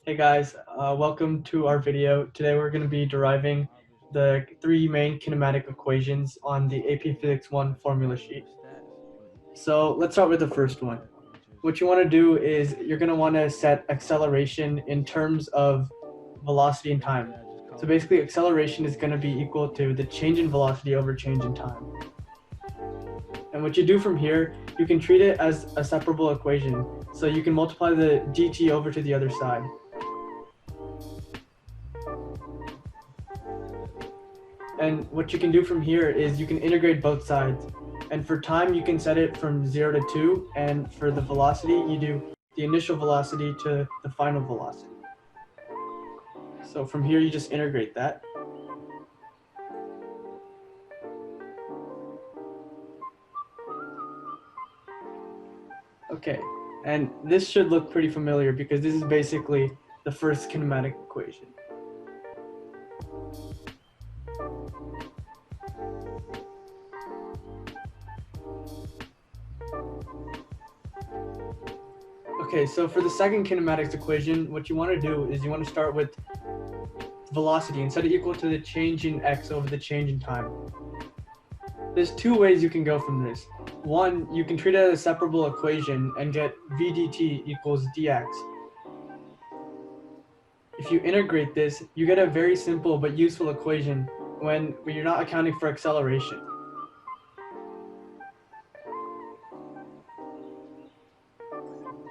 Hey guys, welcome to our video. Today we're going to be deriving the three main kinematic equations on the AP Physics 1 formula sheet. So let's start with the first one. What you want to do is you're going to want to set acceleration in terms of velocity and time. So basically acceleration is going to be equal to the change in velocity over change in time. And what you do from here, you can treat it as a separable equation. So you can multiply the dt over to the other side. And what you can do from here is you can integrate both sides. And for time, you can set it from 0 to 2. And for the velocity, you do the initial velocity to the final velocity. So from here, you just integrate that. Okay, and this should look pretty familiar because this is basically the first kinematic equation. Okay, so for the second kinematics equation, what you want to do is you want to start with velocity and set it equal to the change in x over the change in time. There's two ways you can go from this. One, you can treat it as a separable equation and get v dt equals dx. If you integrate this, you get a very simple but useful equation when you're not accounting for acceleration.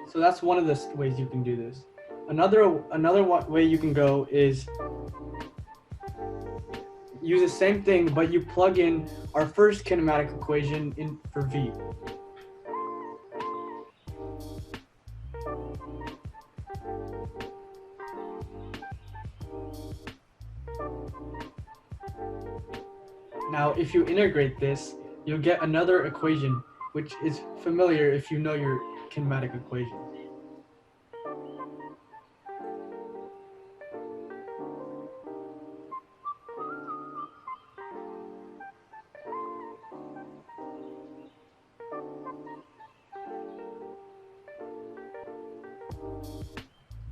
So that's one of the ways you can do this. Another way you can go is use the same thing, but you plug in our first kinematic equation in for v. Now, if you integrate this, you'll get another equation, which is familiar if you know your kinematic equation.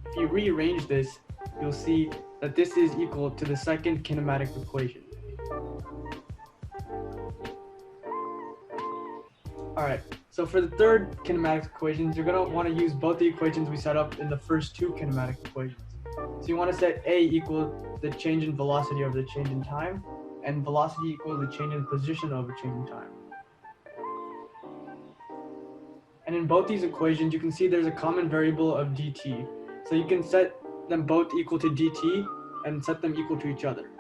If you rearrange this, you'll see that this is equal to the second kinematic equation. Alright, so for the third kinematic equations, you're going to want to use both the equations we set up in the first two kinematic equations. So you want to set A equal the change in velocity over the change in time, and velocity equals the change in position over change in time. And in both these equations, you can see there's a common variable of dt. So you can set them both equal to dt and set them equal to each other.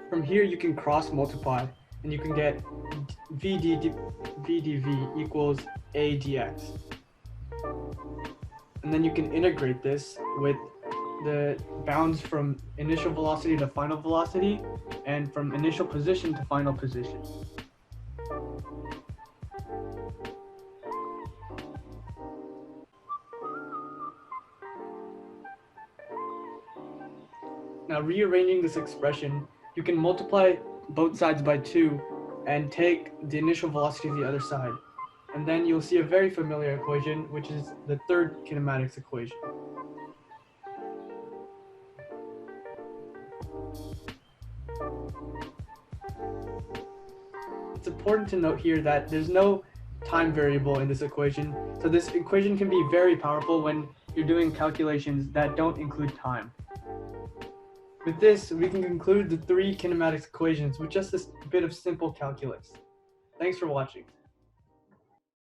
From here, you can cross multiply, and you can get v dv equals a dx. And then you can integrate this with the bounds from initial velocity to final velocity, and from initial position to final position. Now, rearranging this expression, you can multiply both sides by 2 and take the initial velocity to the other side. And then you'll see a very familiar equation, which is the third kinematics equation. It's important to note here that there's no time variable in this equation, so this equation can be very powerful when you're doing calculations that don't include time. With this, we can conclude the three kinematics equations with just this bit of simple calculus. Thanks for watching.